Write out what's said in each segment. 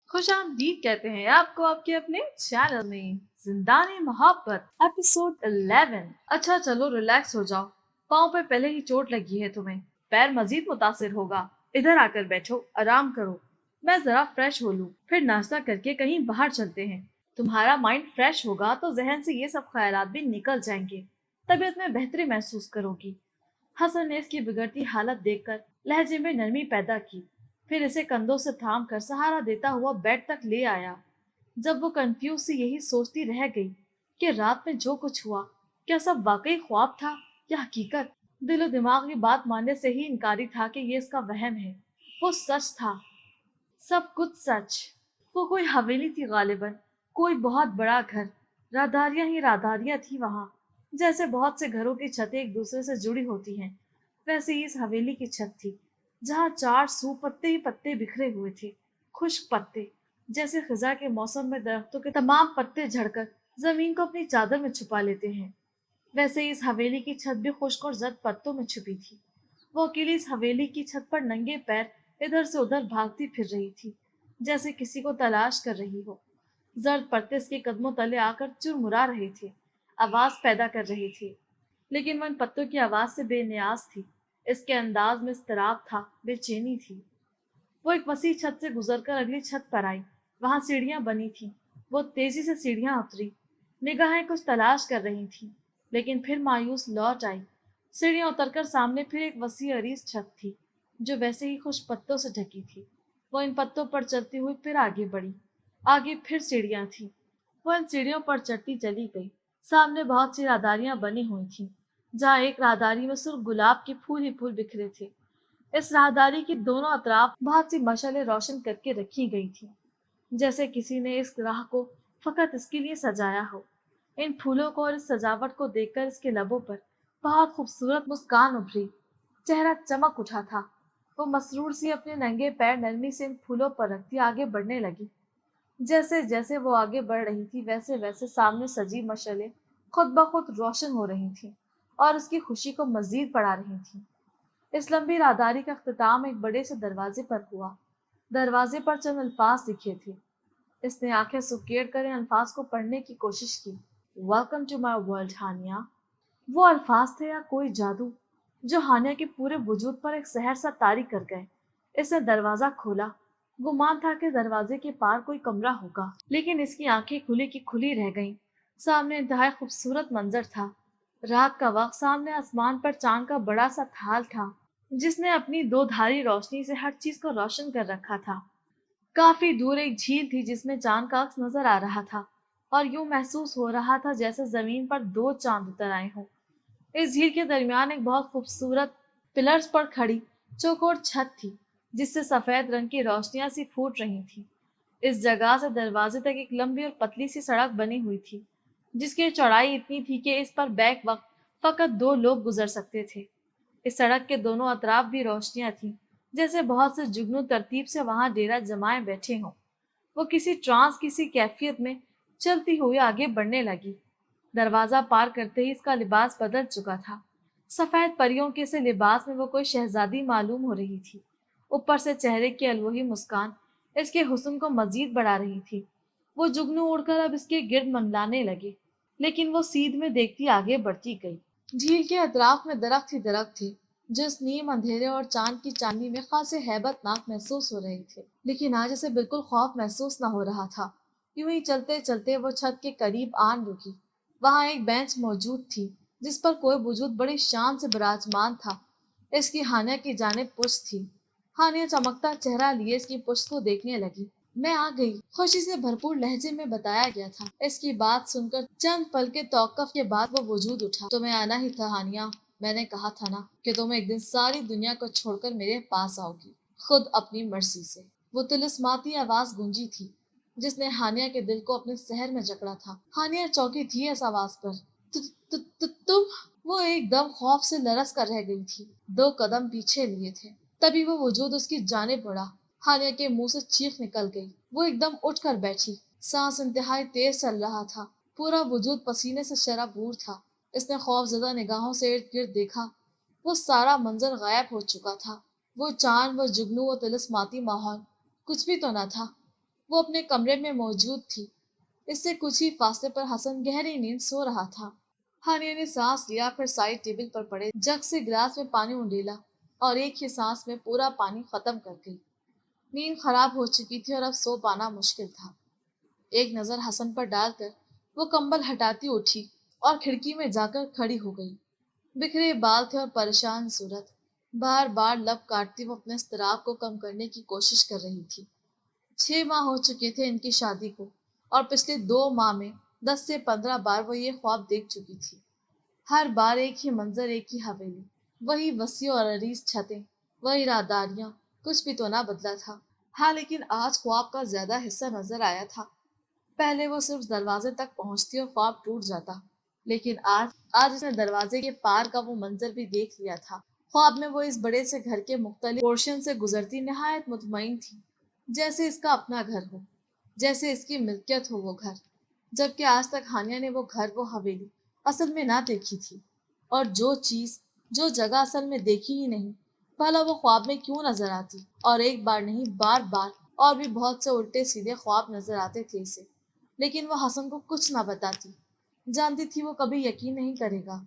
خوش آمدید کہتے ہیں آپ کو آپ کے اپنے چینل میں زندانی محبت ایپیسوڈ 11۔ اچھا چلو ریلیکس ہو جاؤ، پاؤں پہ پہلے ہی چوٹ لگی ہے تمہیں، پیر مزید متاثر ہوگا۔ ادھر آ کر بیٹھو، آرام کرو، میں ذرا فریش ہو لوں، پھر ناشتہ کر کے کہیں باہر چلتے ہیں۔ تمہارا مائنڈ فریش ہوگا تو ذہن سے یہ سب خیالات بھی نکل جائیں گے، طبیعت میں بہتری محسوس کرو گی۔ حسن نے اس کی بگڑتی حالت دیکھ کر لہجے میں نرمی پیدا کی، پھر اسے کندھوں سے تھام کر سہارا دیتا ہوا بیڈ تک لے آیا۔ جب وہ کنفیوز سی یہی سوچتی رہ گئی کہ رات میں جو کچھ ہوا کیا سب واقعی خواب تھا یا حقیقت۔ دل و دماغ کی بات ماننے سے ہی انکاری تھا کہ یہ اس کا وہم ہے۔ وہ سچ تھا، سب کچھ سچ۔ وہ کوئی حویلی تھی غالباً، کوئی بہت بڑا گھر، راہداریاں ہی راہداریاں تھی وہاں۔ جیسے بہت سے گھروں کی چھتیں ایک دوسرے سے جڑی ہوتی ہیں، ویسے ہی اس حویلی کی چھت تھی، جہاں چار سو پتے ہی پتے بکھرے ہوئے تھے، خشک پتے، جیسے خزاں کے موسم میں درختوں کے تمام پتے جھڑ کر زمین کو اپنی چادر میں چھپا لیتے ہیں، ویسے ہی اس حویلی کی چھت بھی خشک اور زرد پتوں میں چھپی تھی۔ وہ اکیلی اس حویلی کی چھت پر ننگے پیر ادھر سے ادھر بھاگتی پھر رہی تھی، جیسے کسی کو تلاش کر رہی ہو۔ زرد پتے اس کے قدموں تلے آ کر چرمرا رہے تھے، آواز پیدا کر رہے تھے، لیکن وہ ان پتوں کی آواز سے بے نیاز تھی۔ اس کے انداز میں اضطراب تھا، بے چینی تھی۔ وہ ایک وسیع چھت سے گزر کر اگلی چھت پر آئی، وہاں سیڑھیاں بنی تھیں۔ وہ تیزی سے سیڑھیاں اتری، نگاہیں کچھ تلاش کر رہی تھیں، لیکن پھر مایوس لوٹ آئی۔ سیڑھیاں اتر کر سامنے پھر ایک وسیع عریض چھت تھی، جو ویسے ہی خشک پتوں سے ڈھکی تھی۔ وہ ان پتوں پر چلتی ہوئی پھر آگے بڑھی، آگے پھر سیڑھیاں تھیں۔ وہ ان سیڑھیوں پر چڑھتی چلی گئی۔ سامنے بہت سی راہداریاں بنی ہوئی تھیں، جہاں ایک راہداری میں سرخ گلاب کے پھول ہی پھول بکھرے تھے۔ اس راہداری کی دونوں اطراف بہت سی مشعلیں روشن کر کے رکھی گئی تھیں، جیسے کسی نے اس راہ کو فقط اس کے لیے سجایا ہو۔ ان پھولوں کو اور اس سجاوٹ کو دیکھ کر اس کے لبوں پر بہت خوبصورت مسکان ابھری، چہرہ چمک اٹھا تھا۔ وہ مسرور سی اپنے ننگے پیر نرمی سے ان پھولوں پر رکھتی آگے بڑھنے لگی۔ جیسے جیسے وہ آگے بڑھ رہی تھی ویسے ویسے سامنے سجی مشعلیں خود بخود روشن ہو رہی تھیں اور اس کی خوشی کو مزید بڑھا رہی تھیں۔ اس لمبی راہداری کا اختتام ایک بڑے سے دروازے پر ہوا۔ دروازے پر چند الفاظ لکھے تھے۔ اس نے آنکھیں سکیڑ کر ان الفاظ کو پڑھنے کی کوشش کی۔ Welcome to my world Haniya. وہ الفاظ تھے یا کوئی جادو جو ہانیہ کے پورے وجود پر ایک سحر سا طاری کر گئے۔ اس نے دروازہ کھولا، گمان تھا کہ دروازے کے پار کوئی کمرہ ہوگا، لیکن اس کی آنکھیں کھلی کی کھلی رہ گئیں۔ سامنے انتہائی خوبصورت منظر تھا۔ رات کا وقت، سامنے آسمان پر چاند کا بڑا سا تھال تھا، جس نے اپنی دو دھاری روشنی سے ہر چیز کو روشن کر رکھا تھا۔ کافی دور ایک جھیل تھی جس میں چاند کا عکس نظر آ رہا تھا، اور یوں محسوس ہو رہا تھا جیسے زمین پر دو چاند اتر آئے ہوں۔ اس جھیل کے درمیان ایک بہت خوبصورت پلرز پر کھڑی چوکور چھت تھی، جس سے سفید رنگ کی روشنیاں سی پھوٹ رہی تھیں۔ اس جگہ سے دروازے تک ایک لمبی اور پتلی سی سڑک بنی ہوئی تھی، جس کی چوڑائی اتنی تھی کہ اس پر بیک وقت فقط دو لوگ گزر سکتے تھے۔ اس سڑک کے دونوں اطراف بھی روشنیاں تھیں، جیسے بہت سے جگنو ترتیب سے وہاں ڈیرا جمائے بیٹھے ہوں۔ وہ کسی ٹرانس کسی کیفیت میں چلتی ہوئی آگے بڑھنے لگی۔ دروازہ پار کرتے ہی اس کا لباس بدل چکا تھا۔ سفید پریوں کے سے لباس میں وہ کوئی شہزادی معلوم ہو رہی تھی۔ اوپر سے چہرے کی الوہی مسکان اس کے حسن کو مزید بڑھا رہی تھی۔ وہ جگنو اڑ کر اب اس کے گرد منڈلانے لگے، لیکن وہ سیدھ میں دیکھتی آگے بڑھتی گئی۔ جھیل کے اطراف میں درخت ہی درخت تھے، جو اس نیم اندھیرے اور چاند کی چاندنی میں خاصے ہیبت ناک محسوس ہو رہے تھے، لیکن آج اسے بالکل خوف محسوس نہ ہو رہا تھا۔ یوں ہی چلتے چلتے وہ چھت کے قریب آن رکی۔ وہاں ایک بینچ موجود تھی، جس پر کوئی وجود بڑی شان سے براجمان تھا۔ اس کی ہانیہ کی جانب پشت تھی۔ ہانیہ چمکتا چہرہ لیے اس کی پشت کو دیکھنے لگی۔ میں آ گئی، خوشی سے بھرپور لہجے میں بتایا گیا تھا۔ اس کی بات سن کر چند پل کے توقف کے بعد وہ وجود اٹھا۔ تمہیں آنا ہی تھا ہانیہ، میں نے کہا تھا نا کہ تم ایک دن ساری دنیا کو چھوڑ کر میرے پاس آؤ گی، خود اپنی مرضی سے۔ وہ طلسماتی آواز گونجی تھی، جس نے ہانیہ کے دل کو اپنے سحر میں جکڑا تھا۔ ہانیہ چونکی تھی اس آواز پر۔ تم؟ وہ ایک دم خوف سے لرز کر رہ گئی تھی، دو قدم پیچھے لیے تھے۔ تبھی وہ وجود اس کی جانب بڑھا۔ ہانیہ کے منہ سے چیخ نکل گئی۔ وہ ایک دم اٹھ کر بیٹھی، سانس انتہائی تیز چل رہا تھا، پورا وجود پسینے سے شرابور تھا۔ اس نے خوف زدہ نگاہوں سے ارد گرد دیکھا۔ وہ سارا منظر غائب ہو چکا تھا۔ وہ چاند، وہ جگنو، وہ طلسماتی ماحول، کچھ بھی تو نہ تھا۔ وہ اپنے کمرے میں موجود تھی۔ اس سے کچھ ہی فاصلے پر حسن گہری نیند سو رہا تھا۔ ہانیہ نے سانس لیا، پھر سائڈ ٹیبل پر پڑے جگ سے گلاس میں پانی انڈیلا اور ایک ہی سانس میں پورا پانی ختم کر گئی۔ نیند خراب ہو چکی تھی اور اب سو پانا مشکل تھا۔ ایک نظر حسن پر ڈال کر وہ کمبل ہٹاتی اٹھی اور کھڑکی میں جا کر کھڑی ہو گئی۔ بکھرے بال تھے اور پریشان صورت۔ بار بار لب کاٹتی وہ اپنے اضطراب کو کم کرنے کی کوشش کر رہی تھی۔ 6 ماہ ہو چکے تھے ان کی شادی کو، اور پچھلے 2 ماہ میں 10 سے 15 بار وہ یہ خواب دیکھ چکی تھی۔ ہر بار ایک ہی منظر، ایک ہی حویلی، وہی وسیع اور عریض چھتیں، وہی راہداریاں، کچھ بھی تو نہ بدلا تھا۔ ہاں لیکن آج خواب کا زیادہ حصہ نظر آیا تھا۔ پہلے وہ صرف دروازے تک پہنچتی اور خواب ٹوٹ جاتا، لیکن آج اس نے دروازے کے پار کا وہ منظر بھی دیکھ لیا تھا۔ خواب میں وہ اس بڑے سے گھر کے مختلف پورشن سے گزرتی نہایت مطمئن تھی، جیسے اس کا اپنا گھر ہو، جیسے اس کی ملکیت ہو وہ گھر، جبکہ آج تک ہانیہ نے وہ گھر، وہ حویلی اصل میں نہ دیکھی تھی، اور جو چیز، جو جگہ اصل میں دیکھی ہی نہیں، بھلا وہ خواب میں کیوں نظر آتی؟ اور ایک بار نہیں، بار بار اور بھی بہت سے الٹے سیدھے خواب نظر آتے تھے اسے، لیکن وہ حسن کو کچھ نہ بتاتی۔ جانتی تھی وہ کبھی یقین نہیں کرے گا،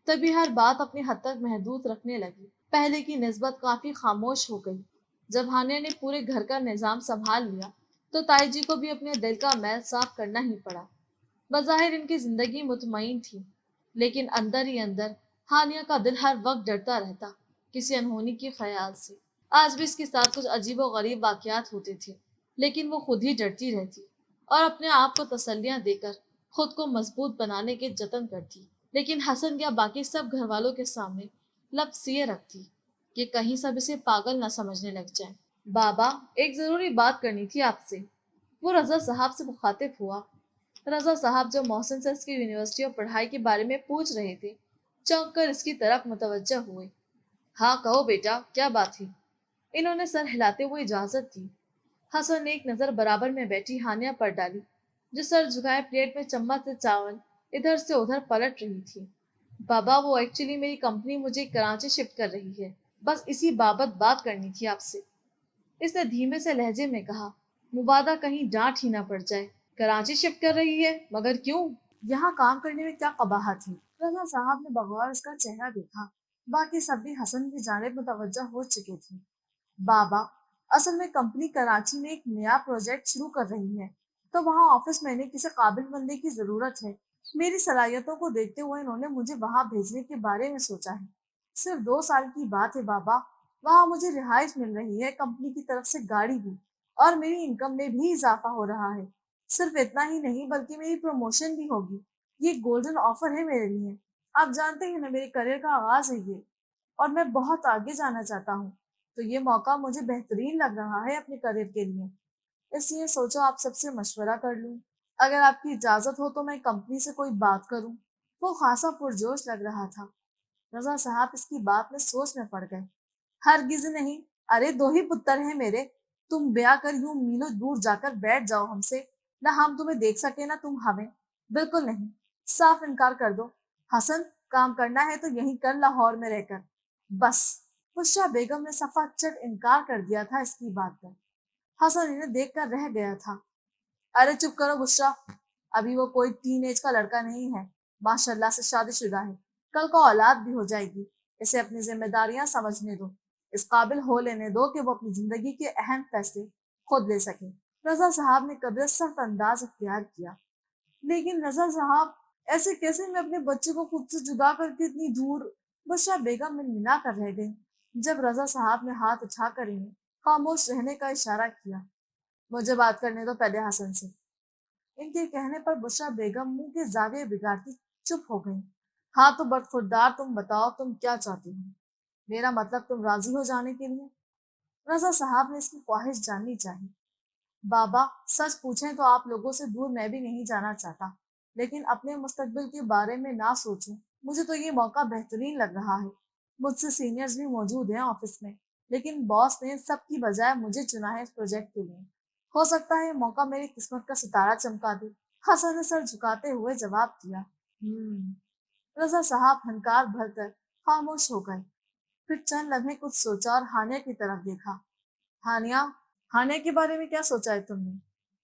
تبھی ہر بات اپنی حد تک محدود رکھنے لگی۔ پہلے کی نسبت کافی خاموش ہو گئی۔ جب ہانیہ نے پورے گھر کا نظام سنبھال لیا تو تائی جی کو بھی اپنے دل کا میل صاف کرنا ہی پڑا۔ بظاہر ان کی زندگی مطمئن تھی، لیکن اندر ہی اندر ہانیہ کا دل ہر وقت ڈرتا رہتا کسی انہونی کے خیال سے۔ آج بھی اس کے ساتھ کچھ عجیب و غریب واقعات ہوتے تھے، لیکن وہ خود ہی ڈرتی رہتی اور اپنے آپ کو تسلیاں دے کر خود کو مضبوط بنانے کے جتن کرتی، لیکن حسن یا باقی سب گھر والوں کے سامنے لب سیے رکھتی کہ کہیں سب اسے پاگل نہ سمجھنے لگ جائیں۔ بابا، ایک ضروری بات کرنی تھی آپ سے، وہ رضا صاحب سے مخاطب ہوا۔ رضا صاحب جو محسن سے اس کی یونیورسٹی اور پڑھائی کے بارے میں پوچھ رہے تھے، چونک کر اس کی طرف متوجہ ہوئے۔ ہاں کہو بیٹا، کیا بات تھی؟ انہوں نے سر ہلاتے ہوئے اجازت دی۔ حسن نے ایک نظر برابر میں بیٹھی ہانیہ پر ڈالی، جو سر جھکائے پلیٹ میں چمچ سے چاول ادھر سے ادھر پلٹ رہی تھی۔ بابا، وہ ایکچولی میری کمپنی مجھے کراچی شفٹ کر رہی ہے، بس اسی بابت بات کرنی تھی آپ سے، اس نے دھیمے سے لہجے میں کہا۔ مبادا کہیں ڈانٹ ہی نہ پڑ جائے۔ کراچی شفٹ کر رہی ہے؟ مگر کیوں؟ یہاں کام کرنے میں کیا قباحت ہے؟ رضا صاحب نے بغور اس کا چہرہ دیکھا۔ باقی سب بھی حسن کی جانب متوجہ ہو چکے تھے۔ بابا، اصل میں کمپنی کراچی میں ایک نیا پروجیکٹ شروع کر رہی ہے، تو وہاں آفس میں نے کسی قابل بندے کی ضرورت ہے۔ میری صلاحیتوں کو دیکھتے ہوئے انہوں نے مجھے وہاں بھیجنے کے بارے میں سوچا ہے۔ صرف 2 سال کی بات ہے بابا، وہاں مجھے رہائش مل رہی ہے، کمپنی کی طرف سے گاڑی بھی، اور میری انکم میں بھی اضافہ ہو رہا ہے۔ صرف اتنا ہی نہیں بلکہ میری پروموشن بھی ہوگی۔ یہ گولڈن آفر ہے میرے لیے۔ آپ جانتے ہیں نا، میرے کریئر کا آغاز ہے یہ، اور میں بہت آگے جانا چاہتا ہوں، تو یہ موقع مجھے بہترین لگ رہا ہے اپنے کریئر کے لیے۔ اس لیے سوچا آپ سب سے مشورہ کر لوں۔ اگر آپ کی اجازت ہو تو میں کمپنی سے کوئی بات کروں۔ وہ خاصا پرجوش لگ رہا تھا۔ رضا صاحب اس کی بات میں سوچ میں پڑ گئے۔ ہرگز نہیں، ارے 2 ہی پتر ہیں میرے، تم بیاہ کر یوں میلوں دور جا کر بیٹھ جاؤ ہم سے، نہ ہم تمہیں دیکھ سکے نہ تم ہمیں۔ بالکل نہیں، صاف انکار کر دو۔ حسن، کام کرنا ہے تو یہیں کر، لاہور میں رہ کر۔ بس، بشرا بیگم نے صفا چٹ انکار کر دیا تھا اس کی بات پر۔ حسن انہیں دیکھ کر رہ گیا تھا۔ ارے چپ کرو بشرا، ابھی وہ کوئی ٹین ایج کا لڑکا نہیں ہے، ماشاء اللہ سے شادی شدہ ہے، کل کو اولاد بھی ہو جائے گی، اسے اپنی ذمہ داریاں سمجھنے دو، اس قابل ہو لینے دو کہ وہ اپنی زندگی کے اہم فیصلے خود لے سکے۔ رضا صاحب نے قدرت سخت انداز اختیار کیا۔ لیکن رضا صاحب، ایسے کیسے میں اپنے بچے کو خود سے جدا کر کے اتنی دور؟ بشرا بیگم منا کر رہ گئی جب رضا صاحب نے ہاتھ اٹھا کر انہیں خاموش رہنے کا اشارہ کیا۔ مجھے بات کرنے دو پہلے حسن سے۔ ان کے کہنے پر بشرا بیگم منہ کے زاویے بگاڑتی چپ ہو گئی۔ ہاں تو بدخودار، تم بتاؤ تم کیا چاہتی ہو؟ میرا مطلب تم راضی ہو جانے کے لیے؟ رضا صاحب نے اس کی خواہش جاننی چاہی۔ بابا، سچ پوچھیں تو آپ لوگوں سے دور میں بھی نہیں جانا چاہتا، لیکن اپنے مستقبل کے بارے میں نہ سوچوں۔ مجھے تو یہ موقع بہترین لگ رہا ہے۔ مجھ سے سینئرز بھی موجود ہیں آفس میں، لیکن باس نے سب کی بجائے مجھے چنا ہے اس پروجیکٹ کے لیے۔ ہو سکتا ہے یہ موقع میری قسمت کا ستارہ چمکا دے۔ حسن نے سر جھکاتے ہوئے جواب دیا۔ رضا صاحب ہنکار بھر کر خاموش ہو گئے، پھر چند لمحے کچھ سوچا اور ہانیہ کی طرف دیکھا۔ ہانیہ، ہانیہ کے بارے میں کیا سوچا ہے تم نے؟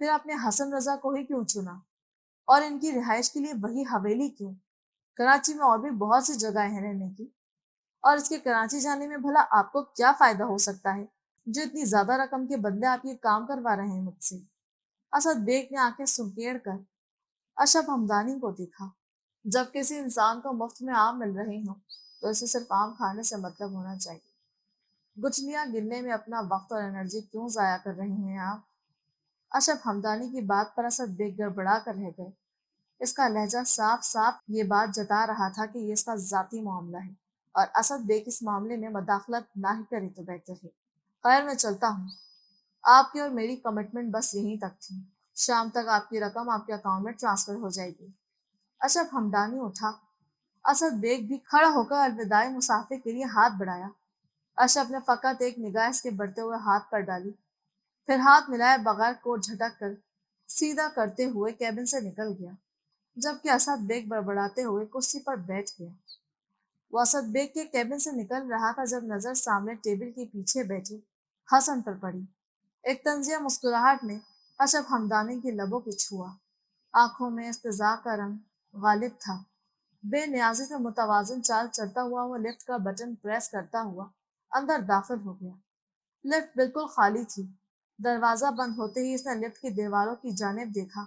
پھر آپ نے حسن رضا کو ہی کیوں چنا اور ان کی رہائش کے لیے وہی حویلی کیوں؟ کراچی میں اور بھی بہت سی جگہیں ہیں رہنے کی، اور اس کے کراچی جانے میں بھلا آپ کو کیا فائدہ ہو سکتا ہے جو اتنی زیادہ رقم کے بدلے آپ یہ کام کروا رہے ہیں مجھ سے؟ اسد بیگ نے آنکھیں سنکیڑ کر اشرف ہمدانی کو دیکھا۔ جب کسی انسان کو مفت میں آم مل رہے ہوں تو اسے صرف آم کھانے سے مطلب ہونا چاہیے۔ گچھلیاں گننے میں اپنا وقت اور انرجی کیوں ضائع کر رہے ہیں آپ؟ اشرف ہمدانی کی بات پر اسد بیگ گڑبڑا کر رہ گئے۔ اس کا لہجہ صاف صاف یہ بات جتا رہا تھا کہ یہ اس کا ذاتی معاملہ ہے اور اسد بیگ اس معاملے میں مداخلت نہ ہی کرے تو بہتر ہے۔ خیر، میں چلتا ہوں، آپ کی اور میری کمٹمنٹ بس یہیں تک تھی۔ شام تک آپ کی رقم آپ کے اکاؤنٹ میں ٹرانسفر ہو جائے گی۔ اشرف ہمدانی اٹھا۔ اسد بیگ بھی کھڑا ہو کر الوداعی مسافر کے لیے ہاتھ بڑھایا۔ اشرف نے فقط ایک نگاہ اس کے بڑھتے ہوئے ہاتھ پر ڈالی، پھر ہاتھ ملائے بغیر کوٹ جھٹک کر سیدھا کرتے ہوئے کیبن سے نکل گیا، جبکہ اسد بیگ بڑبڑاتے ہوئے کرسی پر بیٹھ گیا۔ وہ اسد بیگ کے کیبن سے نکل رہا تھا جب نظر سامنے ٹیبل کے پیچھے بیٹھے حسن پر پڑی۔ ایک طنزیہ مسکراہٹ نے اشرف ہمدانی کے لبوں کو چھوا، آنکھوں میں استضاء کا رنگ غالب تھا۔ بے نیازی سے متوازن چال چلتا ہوا وہ لفٹ کا بٹن پریس کرتا ہوا اندر داخل ہو گیا۔ لفٹ بالکل خالی تھی۔ دروازہ بند ہوتے ہی اس نے لفٹ کی دیواروں کی جانب دیکھا۔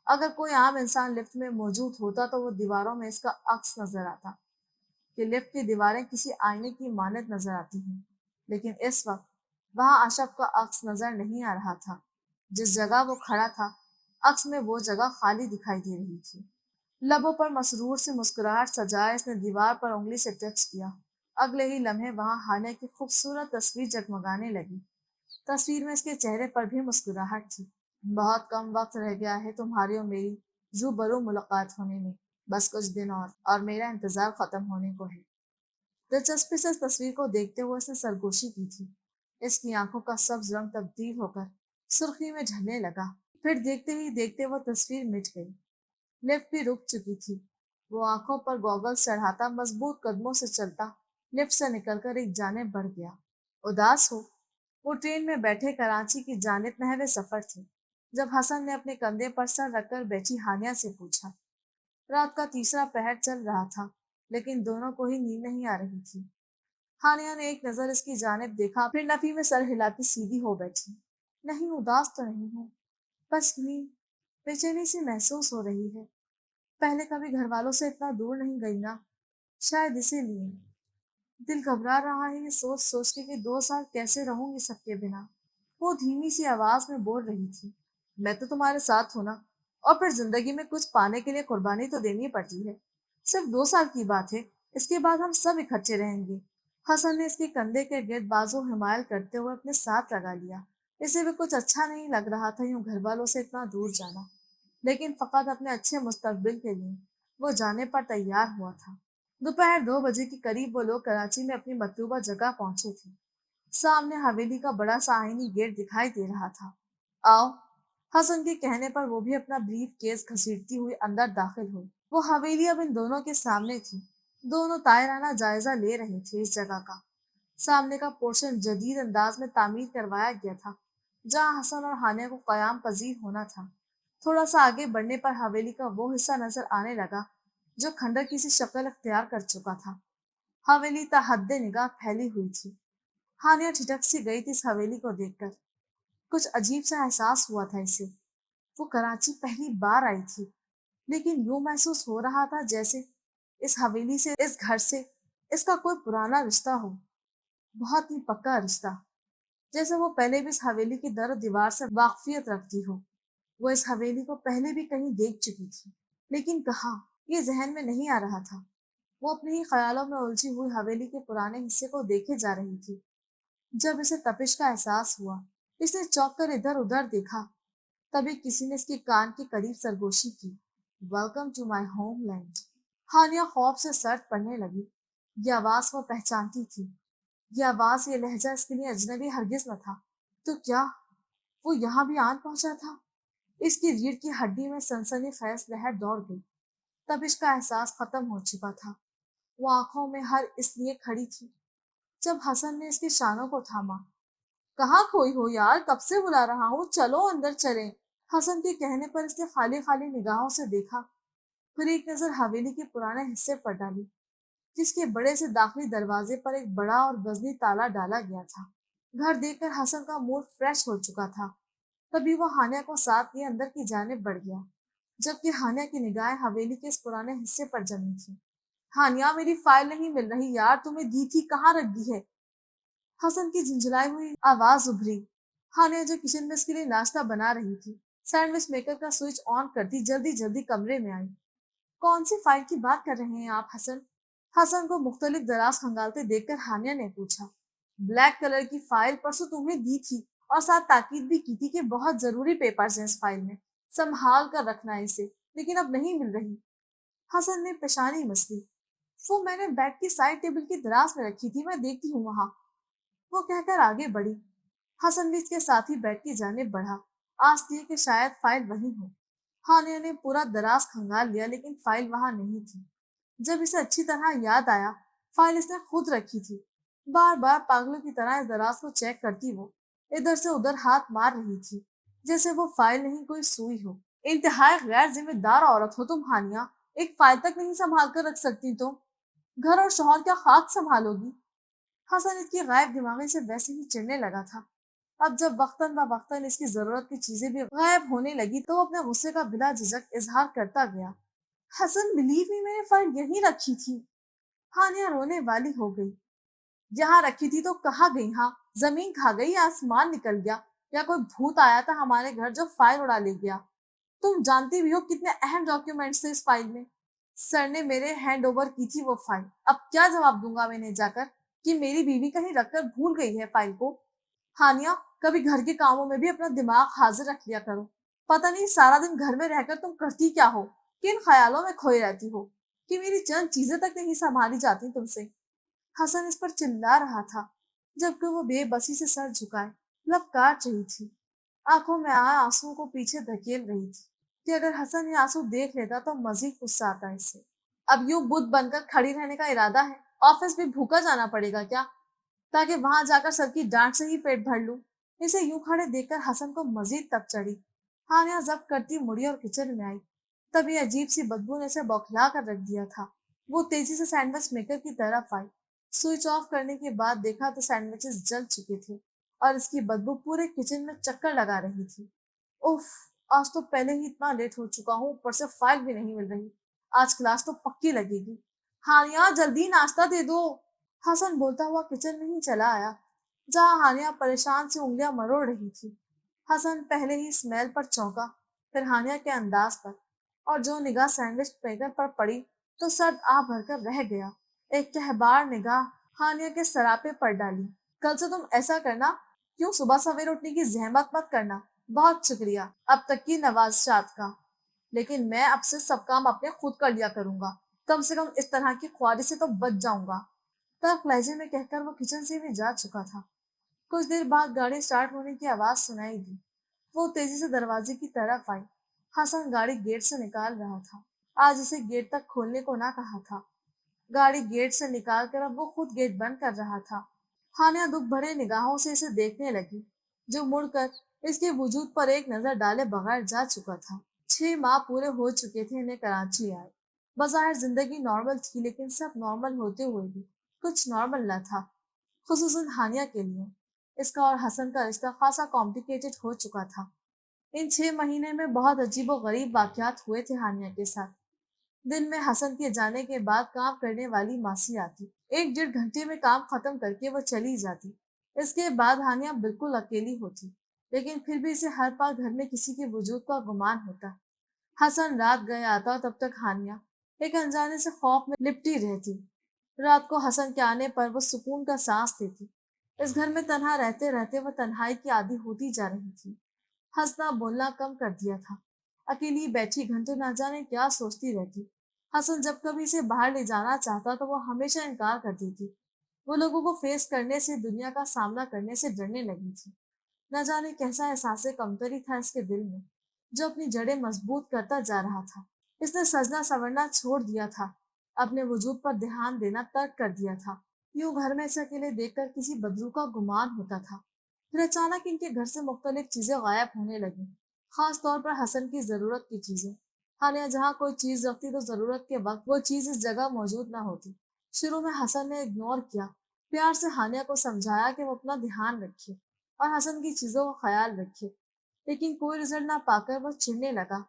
اگر کوئی عام انسان لفٹ میں موجود ہوتا تو وہ دیواروں میں اس کا عکس نظر آتا کہ لفٹ کی دیواریں کسی آئینے کی مانند نظر آتی ہیں، لیکن اس وقت وہاں اشرف کا عکس نظر نہیں آ رہا تھا۔ جس جگہ وہ کھڑا تھا عکس میں وہ جگہ خالی دکھائی دے رہی تھی۔ لبوں پر مسرور سے مسکراہٹ سجائے اس نے دیوار پر انگلی سے ٹچ کیا۔ اگلے ہی لمحے وہاں ہانیہ کی خوبصورت تصویر جگمگانے لگی۔ تصویر میں اس کے چہرے پر بھی مسکراہٹ تھی۔ بہت کم وقت رہ گیا ہے تمہاری اور میری روبرو ملاقات ہونے میں، بس کچھ دن اور میرا انتظار ختم ہونے کو ہے۔ دلچسپی سے اس تصویر کو دیکھتے ہوئے اس نے سرگوشی کی تھی۔ اس کی آنکھوں کا سبز رنگ تبدیل ہو کر سرخی میں ڈھلنے لگا، پھر دیکھتے ہی دیکھتے وہ تصویر مٹ گئی۔ لفٹ بھی رک چکی تھی۔ وہ آنکھوں پر گوگلز چڑھاتا مضبوط قدموں سے چلتا لفٹ سے نکل کر ایک جانب بڑھ گیا۔ اداس ہو؟ وہ ٹرین میں بیٹھے کراچی کی جانب نحوے سفر تھے جب حسن نے اپنے کندھے پر سر رکھ کر بیٹھی ہانیہ سے پوچھا۔ رات کا تیسرا پہر چل رہا تھا لیکن دونوں کو ہی نیند نہیں آ رہی تھی۔ ہانیہ نے ایک نظر اس کی جانب دیکھا، پھر نفی میں سر ہلاتی سیدھی ہو بیٹھی۔ نہیں، اداس تو نہیں ہوں، بس یوں بے چینی سی محسوس ہو رہی ہے۔ پہلے کبھی گھر والوں سے اتنا دور نہیں گئی نا، شاید اسی لیے دل گھبرا رہا ہے یہ سوچ سوچ کے کہ 2 سال کیسے رہوں گی سب کے بنا۔ وہ دھیمی سی آواز میں بول رہی تھی، میں تو تمہارے ساتھ ہوں نا، اور پھر زندگی میں کچھ پانے کے لیے قربانی تو دینی پڑتی ہے۔ صرف 2 سال کی بات ہے، اس کے بعد ہم سب اکٹھے رہیں گے۔ حسن نے اس کے کندھے کے گرد بازو حمایل کرتے ہوئے اپنے ساتھ لگا لیا۔ اسے بھی کچھ اچھا نہیں لگ رہا تھا یوں گھر والوں سے اتنا دور جانا، لیکن فقط اپنے اچھے مستقبل کے لیے وہ جانے پر تیار ہوا تھا۔ دوپہر 2 بجے کے قریب وہ لوگ کراچی میں اپنی مطلوبہ جگہ پہنچے تھے۔ سامنے حویلی کا بڑا سا آئینی گیٹ دکھائی دے رہا تھا۔ آؤ، حسن کے کہنے پر وہ بھی اپنا بریف کیس گھسیٹتی ہوئی اندر داخل ہوئی۔ وہ حویلی اب ان دونوں کے سامنے تھی۔ دونوں طائرانہ جائزہ لے رہے تھے اس جگہ کا۔ سامنے کا پورشن جدید انداز میں تعمیر کروایا گیا تھا جہاں حسن اور ہانیہ کو قیام پذیر ہونا تھا۔ تھوڑا سا آگے بڑھنے پر حویلی کا وہ حصہ نظر آنے لگا جو کھنڈر کی سی شکل اختیار کر چکا تھا۔ حویلی تا حد نگاہ پھیلی ہوئی تھی۔ ہانیہ ٹھٹک سی گئی تھی اس حویلی کو دیکھ کر۔ کچھ عجیب سا احساس ہوا تھا اسے۔ وہ کراچی پہلی بار آئی تھی، لیکن یوں محسوس ہو رہا تھا جیسے اس حویلی سے، اس گھر سے اس کا کوئی پرانا رشتہ ہو، بہت ہی پکا رشتہ، جیسے وہ پہلے بھی اس حویلی کی در و دیوار سے واقفیت رکھتی ہو۔ وہ اس حویلی کو پہلے بھی کہیں دیکھ چکی تھی، لیکن کہاں، یہ ذہن میں نہیں آ رہا تھا۔ وہ اپنے ہی خیالوں میں الجھی ہوئی حویلی کے پرانے حصے کو دیکھے جا رہی تھی جب اسے تپش کا احساس ہوا۔ اس نے چونک کر ادھر ادھر دیکھا، تبھی کسی نے اس کے کان کے قریب سرگوشی کی، welcome to my homeland. Haniya خوف سے سرد پڑنے لگی۔ یہ آواز وہ پہچانتی تھی، یہ آواز، یہ لہجہ اس کے لیے اجنبی ہرگز نہ تھا۔ تو کیا وہ یہاں بھی آن پہنچا تھا؟ اس کی ریڑھ کی ہڈی میں سنسنی خیز لہر دوڑ گئی۔ تپش کا احساس ختم ہو چکا تھا۔ وہ آنکھوں میں ہر اس لیے کھڑی تھی جب حسن نے اس کے شانوں کو تھاما۔ کہاں کھوئی ہو یار، کب سے بلا رہا ہوں، چلو اندر چلیں۔ حسن کے کہنے پر اس نے خالی خالی نگاہوں سے دیکھا، پھر ایک نظر حویلی کے پرانے حصے پر ڈالی، جس کے بڑے سے داخلی دروازے پر ایک بڑا اور وزنی تالا ڈالا گیا تھا۔ گھر دیکھ کر حسن کا موڈ فریش ہو چکا تھا، تبھی وہ ہانیہ کو ساتھ لیے اندر کی جانب بڑھ گیا، جبکہ ہانیہ کی نگاہیں حویلی کے اس پرانے حصے پر جمی تھی۔ ہانیہ، میری فائل نہیں مل رہی یار، تمہیں دی تھی، کہاں رکھ دی ہے؟ حسن کی جھنجھلائی ہوئی آواز ابھری۔ ہانیہ جو کچن میں اس کے لیے ناشتہ بنا رہی تھی، سینڈوچ میکر کا سوئچ آن کرتی جلدی جلدی کمرے میں آئی۔ کون سی فائل کی بات کر رہے ہیں آپ حسن؟ حسن کو مختلف دراز کھنگالتے دیکھ کر ہانیہ نے پوچھا۔ بلیک کلر کی فائل پرسوں تمہیں دی تھی، اور ساتھ تاکید بھی کی تھی کہ بہت ضروری پیپرز ہیں اس فائل میں، سنبھال کر رکھنا ہے اسے، لیکن اب نہیں مل رہی۔ حسن نے پیشانی مسلی۔ وہ میں نے بیڈ کی سائڈ ٹیبل کی دراز میں رکھی تھی، میں دیکھتی ہوں وہاں، وہ کہہ کر آگے بڑھی۔ حسن بھی اس کے ساتھ ہی بیڈ کی جانب بڑھا، آس لیے کہ شاید فائل وہی ہو۔ ہانیہ نے پورا دراز کھنگال لیا لیکن فائل وہاں نہیں تھی۔ جب اسے اچھی طرح یاد آیا، فائل اس نے خود رکھی تھی۔ بار بار پاگلوں کی طرح اس دراز کو چیک کرتی وہ ادھر سے ادھر ہاتھ مار رہی تھی، جیسے وہ فائل نہیں کوئی سوئی ہو۔ انتہائی غیر ذمہ دار عورت ہو تم ہانیہ، ایک فائل تک نہیں سنبھال کر رکھ سکتی تو گھر اور شوہر کیا خاک سنبھالو گی؟ حسن اس کی غائب دماغی سے ویسے ہی چڑھنے لگا تھا۔ اب جب وقتاً بوقتاً اس کی ضرورت کی چیزیں بھی غائب ہونے لگی تو وہ اپنے غصے کا بلا جھجک اظہار کرتا گیا۔ حسن، بلیو می، میں نے فائل یہیں رکھی تھی۔ ہانیہ رونے والی ہو گئی۔ یہاں رکھی تھی تو کہاں گئی؟ ہاں، زمین کھا گئی، آسمان نکل گیا، یا کوئی بھوت آیا تھا ہمارے گھر جو فائل اڑا لے گیا؟ تم جانتی بھی ہو کتنے اہم ڈاکیومنٹس تھے اس فائل میں۔ سر نے میرے ہینڈ اوور کی تھی وہ فائل، اب کیا جواب دوں گا میں نے جا کر کہ میری بیوی کہیں رکھ کر بھول گئی ہے فائل کو؟ ہانیہ، کبھی گھر کے کاموں میں بھی اپنا دماغ حاضر رکھ لیا کرو۔ پتہ نہیں سارا دن گھر میں رہ کر تم کرتی کیا ہو، کن خیالوں میں کھوئی رہتی ہو کہ میری چند چیزیں تک نہیں سنبھالی جاتی تم سے۔ حسن اس پر چلا رہا تھا، جبکہ وہ بے بسی سے سر جھکائے لب کاٹ رہی تھی، آنکھوں میں آئے آنسو کو پیچھے دھکیل رہی تھی کہ اگر حسن یہ آنسو دیکھ لیتا تو مزید غصہ آتا اس سے۔ اب یوں بت بن کر کھڑی رہنے کا ارادہ ہے؟ آفس بھی بھوکا جانا پڑے گا کیا، تاکہ وہاں جا کر سر کی ڈانٹ سے ہی پیٹ بھر لوں؟ اسے یوں کھڑے دیکھ کر حسن کو مزید تپ چڑھی۔ ہانیہ ضبط کرتی مڑی اور کچن میں آئی، تبھی عجیب سی بدبو نے اسے بوکھلا کر رکھ دیا تھا۔ وہ تیزی سے سینڈوچ میکر کی طرف آئی، سوئچ آف کرنے کے بعد دیکھا تو سینڈوچز جل چکے تھے اور اس کی بدبو پورے کچن میں چکر لگا رہی تھی۔ اف، آج تو پہلے ہی اتنا لیٹ ہو چکا ہوں، اوپر سے فائل بھی نہیں مل رہی، آج کلاس تو پکی لگے گی۔ ہانیہ، جلدی ناشتہ دے دو، حسن بولتا ہوا کچن میں ہی چلا آیا، جہاں ہانیہ پریشان سے انگلیاں مروڑ رہی تھی۔ حسن پہلے ہی اسمیل پر چونکا، پھر ہانیہ کے انداز پر، اور جو نگاہ سینڈوچ پیکر پر پڑی تو سرد آہ بھر کر رہ گیا۔ ایک کہبار نگاہ ہانیہ کے سراپے پر ڈالی۔ کل سے تم ایسا کرنا، کیوں صبح سویر اٹھنے کی زحمت مت کرنا، بہت شکریہ اب تک کی نوازشات کا، لیکن میں اب سے سب کام اپنے خود کر لیا کروں گا، کم سے کم اس طرح کی خواہش سے تو بچ جاؤں گا۔ تلخ لہجے میں کہہ کر وہ کچن سے بھی جا چکا تھا۔ کچھ دیر بعد گاڑی سٹارٹ ہونے کی آواز سنائی دی، وہ تیزی سے دروازے کی طرف آئی۔ حسن گاڑی گیٹ سے نکال رہا تھا، آج اسے گیٹ تک کھولنے کو نہ کہا تھا۔ گاڑی گیٹ سے نکال کر اب وہ خود گیٹ بند کر رہا تھا۔ ہانیہ دکھ بھرے نگاہوں سے اسے دیکھنے لگی، جو مڑ کر اس کے وجود پر ایک نظر ڈالے بغیر جا چکا تھا۔ 6 ماہ پورے ہو چکے تھے انہیں کراچی آئے۔ بظاہر زندگی نارمل تھی، لیکن سب نارمل ہوتے ہوئے بھی کچھ نارمل نہ تھا، خصوصاً ہانیہ کے لیے۔ اس کا اور حسن کا رشتہ خاصا کمپلیکیٹڈ ہو چکا تھا۔ ان 6 مہینے میں بہت عجیب و غریب واقعات ہوئے تھے ہانیہ کے ساتھ۔ دن میں حسن کے جانے کے بعد کام کرنے والی ماسی آتی، 1 ڈیڑھ گھنٹے میں کام ختم کر کے وہ چلی جاتی۔ اس کے بعد ہانیہ بالکل اکیلی ہوتی، لیکن پھر بھی اسے ہر پل گھر میں کسی کے وجود کا گمان ہوتا۔ حسن رات گیا آتا، تب تک ہانیہ ایک انجانے سے خوف میں لپٹی رہتی۔ رات کو حسن کے آنے پر وہ سکون کا سانس لیتی۔ اس گھر میں تنہا رہتے رہتے وہ تنہائی کی عادی ہوتی جا رہی تھی۔ ہنسنا بولنا کم کر دیا تھا، اکیلی بیٹھی گھنٹوں نہ جانے کیا سوچتی رہتی۔ حسن جب کبھی اسے باہر لے جانا چاہتا تو وہ ہمیشہ انکار کر دیتی۔ وہ لوگوں کو فیس کرنے سے، دنیا کا سامنا کرنے سے ڈرنے لگی تھی۔ نہ جانے کیسا احساس کمتری تھا اس کے دل میں، جو اپنی جڑیں مضبوط کرتا جا رہا تھا۔ اس نے سجنا سنورنا چھوڑ دیا تھا، اپنے وجود پر دھیان دینا ترک کر دیا تھا۔ یوں گھر میں اسے اکیلے دیکھ کر کسی بدلو کا گمان ہوتا تھا۔ پھر اچانک ان کے گھر سے مختلف چیزیں غائب ہونے لگیں، خاص طور پر حسن کی ضرورت کی چیزیں۔ ہانیہ جہاں کوئی چیز رکھتی تو ضرورت کے وقت وہ چیز اس جگہ موجود نہ ہوتی۔ شروع میں حسن نے اگنور کیا، پیار سے ہانیہ کو سمجھایا کہ وہ اپنا دھیان رکھے اور حسن کی چیزوں کا خیال رکھے، لیکن کوئی رزلٹ نہ پا کر وہ چڑھنے لگا۔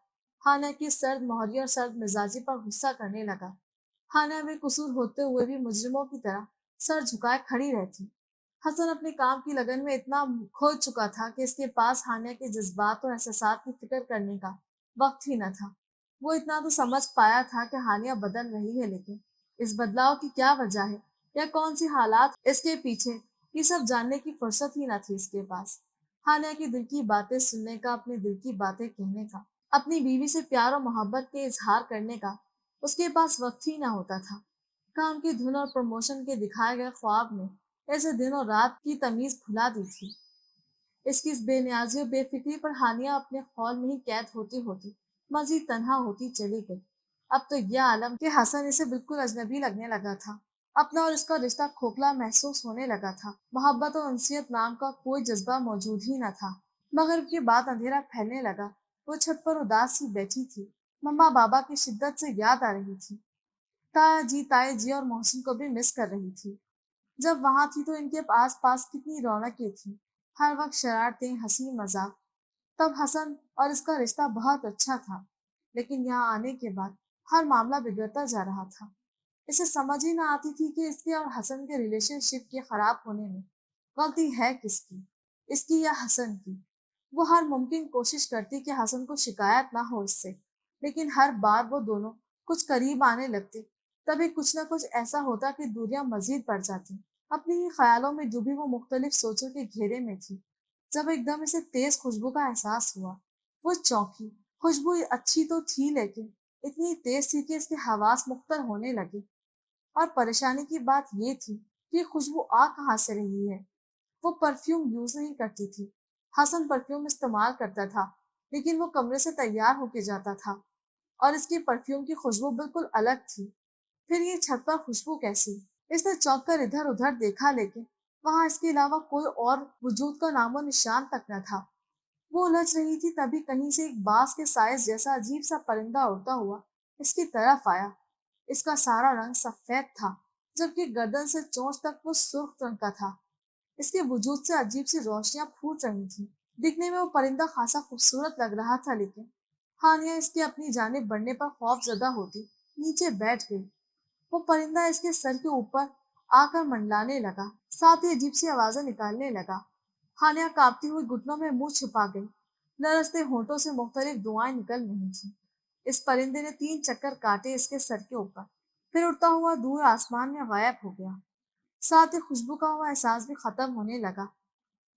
ہانیہ کی سرد مہری اور سرد مزاجی پر غصہ کرنے لگا۔ ہانیہ بے قصور ہوتے ہوئے بھی مجرموں کی طرح سر جھکائے کھڑی رہتی۔ حسن اپنے کام کی لگن میں اتنا کھو چکا تھا کہ اس کے پاس ہانیہ کے جذبات اور احساسات کی فکر کرنے کا وقت ہی نہ تھا۔ وہ اتنا تو سمجھ پایا تھا کہ ہانیہ بدل رہی ہے، لیکن اس بدلاؤ کی کیا وجہ ہے یا کون سی حالات اس کے پیچھے، یہ سب جاننے کی فرصت ہی نہ تھی اس کے پاس۔ ہانیہ کی دل کی باتیں سننے کا، اپنی دل کی باتیں کہنے کا، اپنی بیوی سے پیار اور محبت کے اظہار کرنے کا اس کے پاس وقت ہی نہ ہوتا تھا۔ کام کی دھن اور پروموشن کے دکھائے گئے خواب میں ایسے دن اور رات کی تمیز بھلا دی تھی۔ اس کی اس بے نیازی اور بے فکری پر ہانیہ اپنے خول میں ہی قید ہوتی ہوتی مزید تنہا ہوتی چلی گئی۔ اب تو یہ عالم کہ حسن اسے بالکل اجنبی لگنے لگا تھا، اپنا اور اس کا رشتہ کھوکھلا محسوس ہونے لگا تھا۔ محبت اور انسیت نام کا کوئی جذبہ موجود ہی نہ تھا۔ مغرب کے بعد اندھیرا پھیلنے لگا۔ وہ چھت پر اداس سی بیٹھی تھی، مما بابا کی شدت سے یاد آ رہی تھی۔ تائے جی اور محسن کو بھی مس کر رہی تھی۔ جب وہاں تھی تو ان کے آس پاس کتنی رونقیں تھیں، ہر وقت شرارتیں، ہنسی مذاق۔ تب حسن اور اس کا رشتہ بہت اچھا تھا، لیکن یہاں آنے کے بعد ہر معاملہ بگڑتا جا رہا تھا۔ اسے سمجھ ہی نہ آتی تھی کہ اس کے اور حسن کے ریلیشن شپ کے خراب ہونے میں غلطی ہے کس کی، اس کی یا حسن کی۔ وہ ہر ممکن کوشش کرتی کہ حسن کو شکایت نہ ہو اس سے، لیکن ہر بار وہ دونوں کچھ قریب آنے لگتے تبھی کچھ نہ کچھ ایسا ہوتا کہ دوریاں مزید بڑھ جاتی۔ اپنی ہی خیالوں میں ڈوبی وہ مختلف سوچوں کے گھیرے میں تھی، جب ایک دم اسے تیز خوشبو کا احساس ہوا۔ وہ چونکی۔ خوشبو اچھی تو تھی لیکن اتنی تیز تھی کہ اس کے حواس مختل ہونے لگے، اور پریشانی کی بات یہ تھی کہ یہ خوشبو آ کہاں سے رہی ہے۔ وہ پرفیوم یوز نہیں کرتی تھی۔ حسن پرفیوم استعمال کرتا تھا، لیکن وہ کمرے سے تیار ہو کے جاتا تھا اور اس کی پرفیوم کی خوشبو بالکل الگ تھی۔ پھر یہ چھت پر خوشبو کیسی؟ اس نے چونک کر ادھر ادھر دیکھا، لیکن وہاں اس کے علاوہ کوئی اور وجود کا نام و نشان تک نہ تھا۔ وہ الجھ رہی تھی تبھی کہیں سے ایک باز کے سائز جیسا عجیب سا پرندہ اڑتا ہوا اس کی طرف آیا۔ اس کا سارا رنگ سفید تھا، جبکہ گردن سے چونچ تک وہ سرخ رنگ کا تھا۔ اس کے وجود سے عجیب سی روشنیاں پھوٹ رہی تھیں۔ دکھنے میں وہ پرندہ خاصا خوبصورت لگ رہا تھا، لیکن ہانیہ اس کے اپنی جانب بڑھنے پر خوف زدہ ہوتی نیچے بیٹھ گئی۔ وہ پرندہ اس کے سر کے اوپر آ کر منڈلانے لگا، ساتھ ہی عجیب سی آوازیں نکالنے لگا۔ ہانیہ کانپتی ہوئی گھٹنوں میں منہ چھپا گئی، لرزتے ہونٹوں سے مختلف دعائیں نکل رہی تھیں۔ اس پرندے نے 3 چکر کاٹے اس کے سر کے اوپر، پھر اڑتا ہوا دور آسمان میں غائب ہو گیا۔ ساتھ ہی خوشبو کا وہ احساس بھی ختم ہونے لگا۔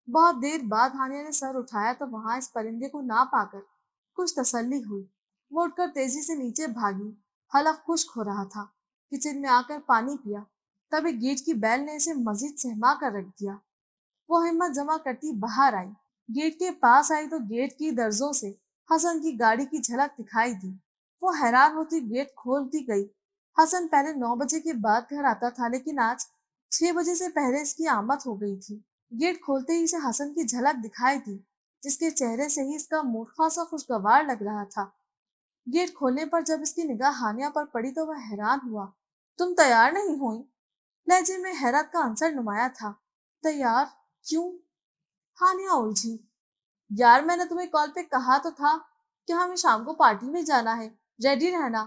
بہت دیر بعد ہانیہ نے سر اٹھایا تو وہاں اس پرندے کو نہ پا کر کچھ تسلی ہوئی۔ وہ اٹھ کر تیزی سے نیچے بھاگی، حلق خشک ہو رہا تھا۔ کچن میں آ کر پانی پیا، تبھی گیٹ کی بیل نے اسے مزید سہما کر رکھ دیا۔ وہ ہمت جمع کرتی باہر آئی، گیٹ کے پاس آئی تو گیٹ کی درزوں سے حسن کی گاڑی کی جھلک دکھائی دی۔ وہ حیران ہوتی گیٹ کھولتی گئی۔ حسن پہلے 9 بجے کے بعد گھر آتا تھا، لیکن آج 6 بجے سے پہلے اس کی آمد ہو گئی تھی۔ گیٹ کھولتے ہی اسے حسن کی جھلک دکھائی دی، جس کے چہرے سے ہی اس کا موڈ خاصا خوشگوار لگ رہا تھا۔ گیٹ کھولنے پر جب اس کی نگاہ ہانیہ پر پڑی تو وہ حیران ہوا۔ تم تیار نہیں ہوئی؟ لہجے میں حیرت کا عنصر نمایاں تھا۔ تیار؟ کیوں؟ ہانیہ الجھی۔ یار میں نے تمہیں کال پہ کہا تو تھا کہ ہمیں شام کو پارٹی میں جانا ہے، ریڈی رہنا۔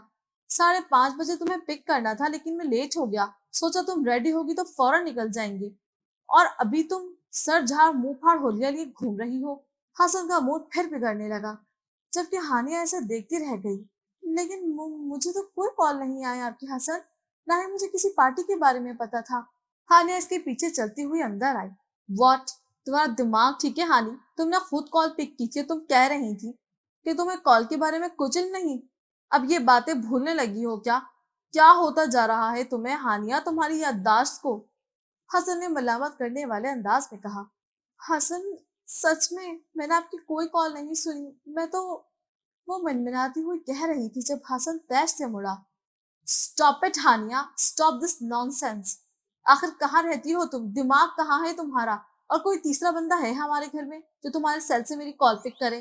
5:30 بجے تمہیں پک کرنا تھا لیکن میں لیٹ ہو گیا، سوچا تم ریڈی ہوگی تو فوراً نکل جائیں گے، اور ابھی تم سر جھاڑ منہ پھاڑ ہولیا لیے گھوم رہی ہو۔ حسن کا موڈ پھر بگڑنے لگا، جبکہ ہانیہ اسے دیکھتی رہ گئی۔ لیکن مجھے تو کوئی کال نہیں آیا آپ کی حسن، نہ ہی مجھے کسی پارٹی کے بارے میں پتا تھا۔ ہانیہ اس کے پیچھے چلتی ہوئی اندر آئی۔ واٹ؟ تمہارا دماغ ٹھیک ہے ہانی؟ تم نے خود کال پک کی تھی، تم کہہ رہی تھی کہ تمہیں کال کے بارے میں کچھ علم نہیں، اب یہ باتیں بھولنے لگی ہو کیا؟ کیا ہوتا جا رہا ہے تمہیں ہانیہ، تمہاری یادداشت کو؟ حسن نے ملامت کرنے والے انداز میں کہا۔ حسن سچ میں نے آپ کی کوئی کال نہیں سنی، میں تو، وہ منمناتی ہوئی کہہ رہی تھی جب حسن تیش سے مڑا۔ Stop it Haniya, stop this nonsense. آخر کہاں رہتی ہو تم؟ دماغ کہاں ہے تمہارا؟ اور کوئی تیسرا بندہ ہے ہمارے گھر میں جو تمہارے سیل سے میری کال پک کرے؟